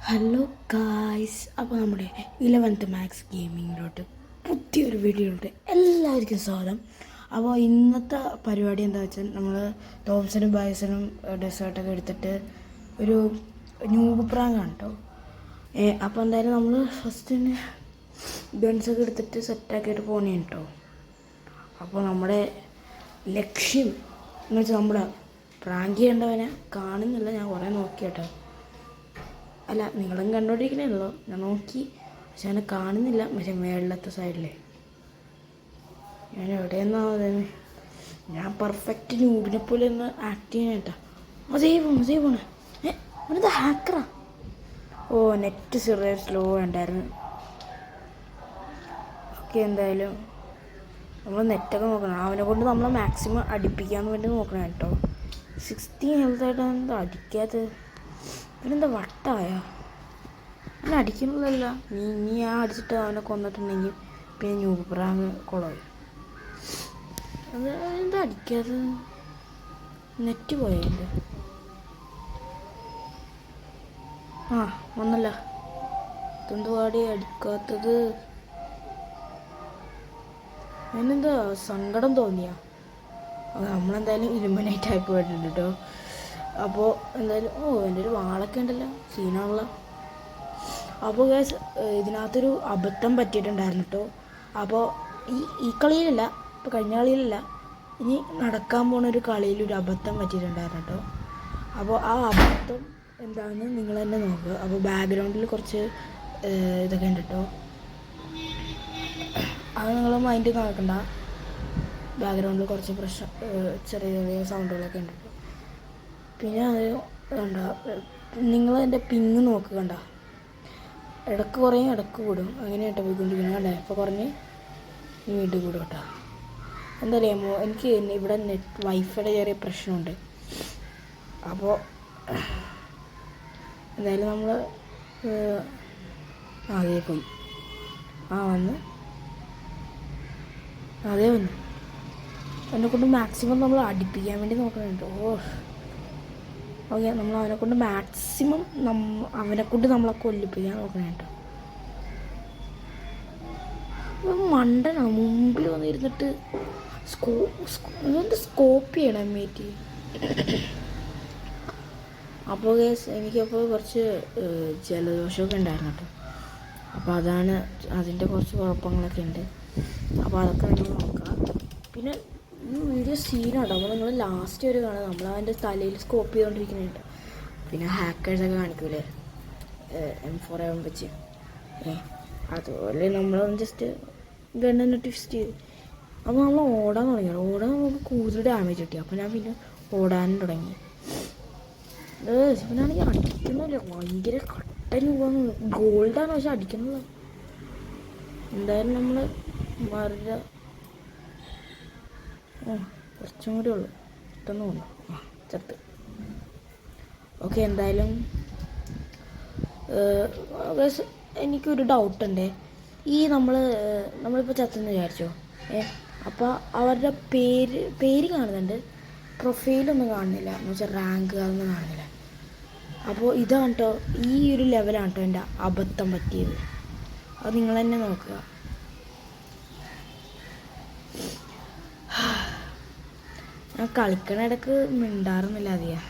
Hello guys, അപ്പോൾ നമ്മുടെ 11th maths ഗെയിമിങ്ങിലോട്ട് പുതിയൊരു വീഡിയോയിലോട്ട് എല്ലാവർക്കും സ്വാഗതം. അപ്പോൾ ഇന്നത്തെ പരിപാടി എന്താ വെച്ചാൽ നമ്മൾ തോംസനും ബൈസനും ഡെസേർട്ടൊക്കെ എടുത്തിട്ട് ഒരു ന്യൂബ് പ്രാങ്കാണ് കേട്ടോ. അപ്പോൾ എന്തായാലും നമ്മൾ ഫസ്റ്റ് തന്നെ ഗൺസൊക്കെ എടുത്തിട്ട് സെറ്റാക്കിയിട്ട് പോകണേ കേട്ടോ. അപ്പോൾ നമ്മുടെ ലക്ഷ്യം എന്ന് വെച്ചാൽ നമ്മുടെ പ്രാങ്ക് ചെയ്യേണ്ടവനെ കാണുന്നില്ല. ഞാൻ കുറേ നോക്കി കേട്ടോ. അല്ല, നിങ്ങളും കണ്ടോണ്ടിരിക്കണല്ലോ, ഞാൻ നോക്കി, പക്ഷെ അങ്ങനെ കാണുന്നില്ല. പക്ഷെ മേളിലത്തെ സൈഡിലെ ഞാൻ എവിടെയെന്നാ ഞാൻ പെർഫെക്റ്റ് ന്യൂബിനെ പോലെ ഒന്ന് ആക്ട് ചെയ്യാനായിട്ടാ. അതേ പോണേ അവനത് ഹാക്കറാ. ഓ, നെറ്റ് ചെറിയ സ്ലോ ഉണ്ടായിരുന്നു. ഓക്കെ, എന്തായാലും നമ്മൾ നെറ്റൊക്കെ നോക്കണം. അവനെ കൊണ്ട് നമ്മൾ മാക്സിമം അടിപ്പിക്കാൻ വേണ്ടി നോക്കണം കേട്ടോ. 16 ഹെൽത്തായിട്ട് എന്താ അടിക്കാത്തത്? പിന്നെന്താ വട്ടായ? അവനെ അടിക്കുന്നതല്ല. നീ ആ അടിച്ചിട്ട് അവനെ കൊന്നിട്ടുണ്ടെങ്കിൽ പിന്നെ ന്യൂബ് പ്രാങ്ക് കുളമായി. അത് എന്താ അടിക്കാത്തത്? നെറ്റ് പോയതിൻ്റെ വന്നല്ല. ഇതെന്തുവാടി അടിക്കാത്തത്? അതിനെന്താ സങ്കടം തോന്നിയാ? നമ്മളെന്തായാലും ഇലുമിനേറ്റ് ആയി പോയിട്ടുണ്ട് കേട്ടോ. അപ്പോൾ എന്തായാലും എൻ്റെ ഒരു വാളൊക്കെ ഉണ്ടല്ലോ, സീനാണല്ലോ. അപ്പോൾ ഗൈസ്, ഇതിനകത്തൊരു അബദ്ധം പറ്റിയിട്ടുണ്ടായിരുന്നു കേട്ടോ. അപ്പോൾ ഈ കളിയിലല്ല, ഇപ്പോൾ കഴിഞ്ഞ കളിയിലല്ല, ഇനി നടക്കാൻ പോണ ഒരു കളിയിൽ ഒരു അബദ്ധം പറ്റിയിട്ടുണ്ടായിരുന്നു കേട്ടോ. അപ്പോൾ ആ അബദ്ധം എന്താണെന്ന് നിങ്ങൾ തന്നെ നോക്കുക. അപ്പോൾ ബാക്ക്ഗ്രൗണ്ടിൽ കുറച്ച് ഇതൊക്കെ ഉണ്ട് കേട്ടോ. അത് നിങ്ങൾ മൈൻഡ് നോക്കണ്ട. ബാക്ക്ഗ്രൗണ്ടിൽ കുറച്ച് ചെറിയ ചെറിയ സൗണ്ടുകളൊക്കെ ഉണ്ട് കേട്ടോ. പിന്നെ അത് കണ്ട, നിങ്ങൾ എൻ്റെ പിങ് നോക്കുക. കണ്ട, ഇടക്ക് കുറയും ഇടക്ക് കൂടും, അങ്ങനെ കേട്ടോ പോയിക്കൊണ്ടിരിക്കുന്നത്. കണ്ടേ, ഇപ്പോൾ കുറഞ്ഞ് വീണ്ടും കൂടും കേട്ടോ. എന്താ അറിയാമോ, എനിക്ക് ഇവിടെ വൈഫൈയുടെ ചെറിയ പ്രശ്നമുണ്ട്. അപ്പോൾ എന്തായാലും നമ്മൾ അതേ പോയി വന്ന് എന്നെക്കൊണ്ട് മാക്സിമം നമ്മൾ അടിപ്പിക്കാൻ വേണ്ടി നോക്കുന്നുണ്ട്. ഓക്കെ, നമ്മൾ അവനെക്കൊണ്ട് മാക്സിമം അവനെക്കൊണ്ട് നമ്മളെ കൊല്ലിപ്പിക്കാൻ നോക്കണം കേട്ടോ. മണ്ടനാ മുമ്പിൽ വന്നിരുന്നിട്ട് സ്കോപ്പ് ചെയ്യണം മേറ്റി. അപ്പോൾ കേസ് എനിക്കപ്പോൾ കുറച്ച് ജലദോഷമൊക്കെ ഉണ്ടായിരുന്നു കേട്ടോ. അപ്പോൾ അതാണ്, അതിൻ്റെ കുറച്ച് കുഴപ്പങ്ങളൊക്കെ ഉണ്ട്. അപ്പോൾ അതൊക്കെ നിങ്ങൾ നോക്കാം. പിന്നെ ഈ വീഡിയോ സീനാട്ടോ. അപ്പോൾ നിങ്ങൾ ലാസ്റ്റ് വരെ കാണാം. നമ്മൾ അവൻ്റെ തലയിൽ സ്കോപ്പ് ചെയ്തുകൊണ്ടിരിക്കുന്നുണ്ട്. പിന്നെ ഹാക്കേഴ്സൊക്കെ കാണിക്കൂലേ M4 വെച്ച്, അതുപോലെ നമ്മളൊന്ന് ജസ്റ്റ് ഗണ്ണൊന്ന് ട്വിസ്റ്റ് ചെയ്ത്. അപ്പോൾ നമ്മൾ ഓടാൻ നമുക്ക് കൂടുതൽ ഡാമേജ് കിട്ടി. അപ്പോൾ ഞാൻ പിന്നെ ഓടാനും തുടങ്ങി. ഇവനാണെങ്കിൽ അടിക്കുന്നില്ല, ഭയങ്കര കട്ടൻ പോകാന്ന്. ഗോൾഡാണ് പക്ഷെ അടിക്കുന്നത്. എന്തായാലും നമ്മൾ മറുപടി കുറച്ചും കൂടി ഉള്ളു, ഇട്ടൊന്നും ഉള്ളു. ചത്ത്. ഓക്കെ, എന്തായാലും എനിക്കൊരു ഡൗട്ടുണ്ട്. ഈ നമ്മളിപ്പോൾ ചത്തെന്ന് വിചാരിച്ചോ, അപ്പോൾ അവരുടെ പേര് കാണുന്നുണ്ട്, പ്രൊഫൈലൊന്നും കാണുന്നില്ല. എന്ന് വെച്ചാൽ റാങ്ക് അതൊന്നും കാണുന്നില്ല. അപ്പോൾ ഇതാണ് കേട്ടോ, ഈ ഒരു ലെവലാണ് കേട്ടോ എൻ്റെ അബദ്ധം പറ്റിയത്. അത് നിങ്ങൾ തന്നെ നോക്കുക. ഞാൻ കളിക്കണിടക്ക് മിണ്ടാറുന്നില്ല അധികം,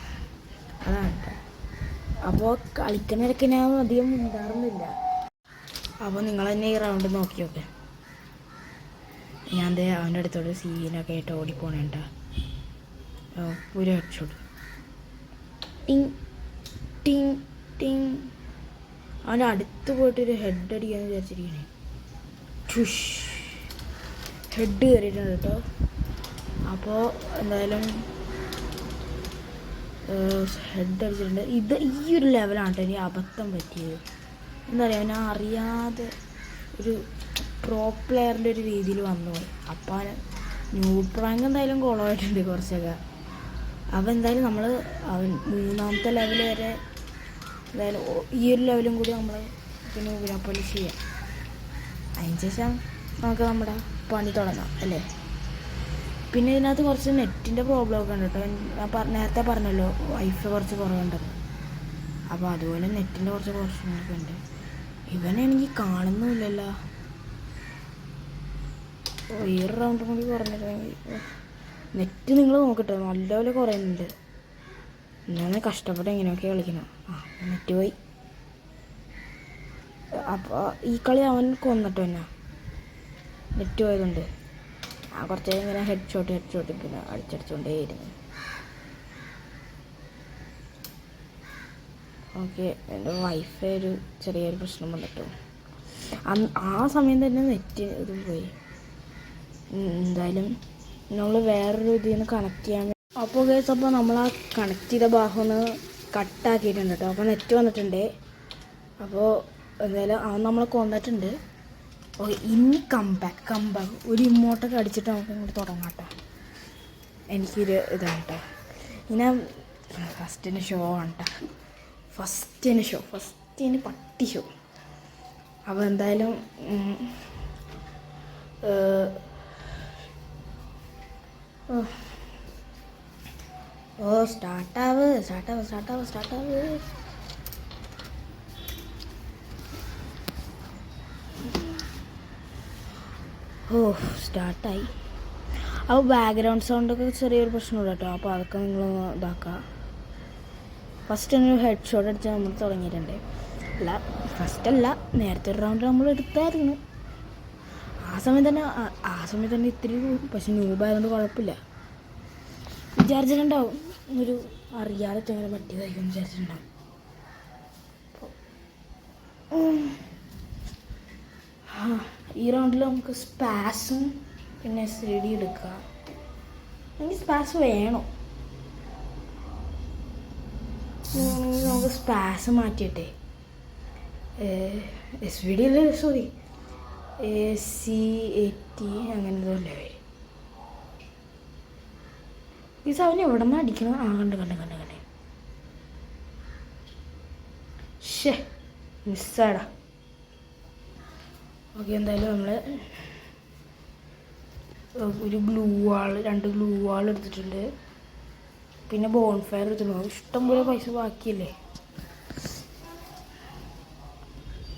അതാണ് കേട്ടോ. അപ്പോൾ കളിക്കണിടക്ക് ഞാൻ അധികം മിണ്ടാറുന്നില്ല. അപ്പോൾ നിങ്ങൾ തന്നെ ഈ റൗണ്ട് നോക്കി നോക്കെ. ഞാൻ അവൻ്റെ അടുത്തോട് സീനൊക്കെ ആയിട്ട് ഓടിപ്പോണേണ്ട. ഒരു ഹെഡ്ഷോട്ട്, ടിങ് ടിങ് ടിങ്. അവൻ്റെ അടുത്ത് പോയിട്ടൊരു ഹെഡ് അടിക്കാന്ന് വിചാരിച്ചിരിക്കണേ. ഹെഡ് കയറിയിട്ടുണ്ട് കേട്ടോ. അപ്പോൾ എന്തായാലും ഹെഡ് അടിച്ചിട്ടുണ്ട്. ഈ ഒരു ലെവലാണ് കേട്ടോ ഇനി അബദ്ധം പറ്റിയത്. എന്താ പറയുക, ഞാൻ അറിയാതെ ഒരു പ്രോ പ്ലെയറിൻ്റെ ഒരു രീതിയിൽ വന്നുപോയി. അപ്പോൾ ന്യൂബ് പ്രാങ്ക് എന്തായാലും കുളമായിട്ടുണ്ട് കുറച്ചൊക്കെ. അപ്പോൾ എന്തായാലും നമ്മൾ മൂന്നാമത്തെ ലെവൽ വരെ എന്തായാലും ഈ ഒരു ലെവലും കൂടി നമ്മൾ പിന്നെ ന്യൂബിനെ ചെയ്യാം. അതിന് ശേഷം നമുക്ക് നമ്മുടെ പണി തുടങ്ങാം അല്ലേ. പിന്നെ ഇതിനകത്ത് കുറച്ച് നെറ്റിൻ്റെ പ്രോബ്ലം ഒക്കെ ഉണ്ട് കേട്ടോ. ഞാൻ നേരത്തെ പറഞ്ഞല്ലോ വൈഫൈ കുറച്ച് കുറവുണ്ടെന്ന്. അപ്പോൾ അതുപോലെ നെറ്റിൻ്റെ കുറച്ച് പ്രശ്നങ്ങളൊക്കെ ഉണ്ട്. ഇവനെനിക്ക് കാണുന്നുമില്ലല്ലോ. ഈ ഒരു റൗണ്ടും കൂടി കുറഞ്ഞിട്ടുണ്ടെങ്കിൽ നെറ്റ് നിങ്ങൾ നോക്കട്ടെ, നല്ലപോലെ കുറയുന്നുണ്ട്. ഞാൻ കഷ്ടപ്പെട്ട് എങ്ങനെയൊക്കെ കളിക്കണം. നെറ്റ് പോയി. അപ്പോൾ ഈ കളി അവൻ കൊന്നിട്ട് തന്നെ നെറ്റ് പോയതുകൊണ്ട് കുറച്ച് ഇങ്ങനെ ഹെഡ് ഷോട്ട് പിന്നെ അടിച്ചടിച്ചുകൊണ്ടേയിരുന്നു. ഓക്കെ, എൻ്റെ വൈഫൈ ഒരു ചെറിയൊരു പ്രശ്നം വന്നിട്ടു. ആ സമയം തന്നെ നെറ്റ് ഇതും പോയി. എന്തായാലും നമ്മൾ വേറൊരു ഇതിൽ നിന്ന് കണക്ട് ചെയ്യാൻ. അപ്പോൾ കേസ് അപ്പോൾ നമ്മൾ ആ കണക്ട് ചെയ്ത ഭാഗം ഒന്ന് കട്ടാക്കിയിട്ടുണ്ട് കേട്ടോ. അപ്പോൾ നെറ്റ് വന്നിട്ടുണ്ട്. അപ്പോൾ എന്തായാലും അവൻ നമ്മളെ കൊന്നിട്ടുണ്ട്. ഓക്കെ, ഇനി കംബാക്ക് ഒരു ഇമോട്ടൊക്കെ അടിച്ചിട്ട് നമുക്ക് ഇങ്ങോട്ട് തുടങ്ങാം കേട്ടോ. എനിക്കൊരു ഇതാണ് കേട്ടോ. ഇങ്ങനെ ഫസ്റ്റിന് ഷോ ആണ് കേട്ടോ. ഫസ്റ്റിന് പട്ടി ഷോ. അപ്പോൾ എന്തായാലും സ്റ്റാർട്ടാവ്. സ്റ്റാർട്ടായി. അപ്പോൾ ബാക്ക്ഗ്രൗണ്ട് സൗണ്ടൊക്കെ ചെറിയൊരു പ്രശ്നമുണ്ട് കേട്ടോ. അപ്പോൾ അതൊക്കെ നിങ്ങൾ ഇതാക്കുക. ഫസ്റ്റ് ഒരു ഹെഡ് ഷോട്ട് അടിച്ചാൽ നമ്മൾ തുടങ്ങിയിട്ടുണ്ട്. ഫസ്റ്റല്ല, നേരത്തെ ഒരു റൗണ്ട് നമ്മൾ എടുത്തായിരുന്നു. ആ സമയത്ത് തന്നെ ഇത്തിരി, പക്ഷെ ന്യൂബായതുകൊണ്ട് കുഴപ്പമില്ല. വിചാരിച്ചിട്ടുണ്ടാവും ഒരു അറിയാതെ ചെങ്ങനെ പറ്റിയതായിരിക്കും വിചാരിച്ചിട്ടുണ്ടാവും. ഈ റൗണ്ടിൽ നമുക്ക് സ്പാസും പിന്നെ SD എടുക്കുക. എനിക്ക് സ്പാസ് വേണം. നമുക്ക് സ്പാസ് മാറ്റിയിട്ടെ SVD സോറി AC80 അങ്ങനെ ഇതല്ലേ വരും. ഈ സൗണ്ട് എവിടെ നിന്ന് അടിക്കണം? കണ്ടേ ഷേ മിസ്സാടാ. ഓക്കെ, എന്തായാലും നമ്മൾ ഒരു രണ്ട് ഗ്ലൂ വാൾ എടുത്തിട്ടുണ്ട്. പിന്നെ ബോൺഫയർ എടുത്തിട്ടുണ്ട്. ഇഷ്ടംപോലെ പൈസ ബാക്കിയല്ലേ.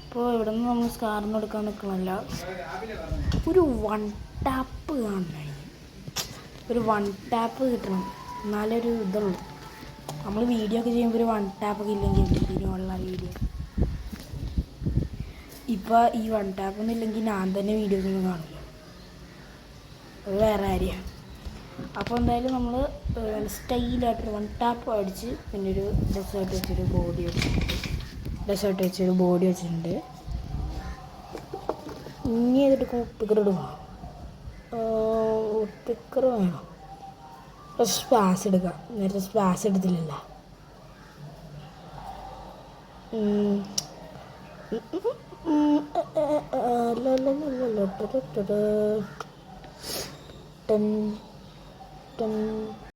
അപ്പോൾ ഇവിടെ നിന്ന് നമ്മൾ സ്കാറിന് എടുക്കാൻ നിൽക്കണമല്ല. ഒരു 1 ടാപ്പ് കാണണം. ഒരു 1 ടാപ്പ് കിട്ടണം, എന്നാലേ ഒരു ഇതുള്ളൂ. നമ്മൾ വീഡിയോ ഒക്കെ ചെയ്യുമ്പോൾ ഒരു 1 ടാപ്പൊക്കെ ഇല്ലെങ്കിൽ ഇതിനുള്ള വീഡിയോ. ഇപ്പോൾ ഈ 1 ടാപ്പൊന്നും ഇല്ലെങ്കിൽ ഞാൻ തന്നെ വീഡിയോസ് ഒന്നും കാണില്ല. അത് വേറെ കാര്യമാണ്. അപ്പോൾ എന്തായാലും നമ്മൾ സ്റ്റൈലായിട്ടൊരു 1 ടാപ്പ് അടിച്ച് പിന്നെ ഒരു ഡെസേർട്ട് വെച്ചൊരു ബോഡി വെച്ചിട്ടുണ്ട്. ഇനി ഏതിട്ട് പിക്കർ ഇടുമോ? പിക്കർ വേണം. സ്പാസ് എടുക്കാം. നേരത്തെ സ്പാസ് എടുത്തില്ലല്ലോ.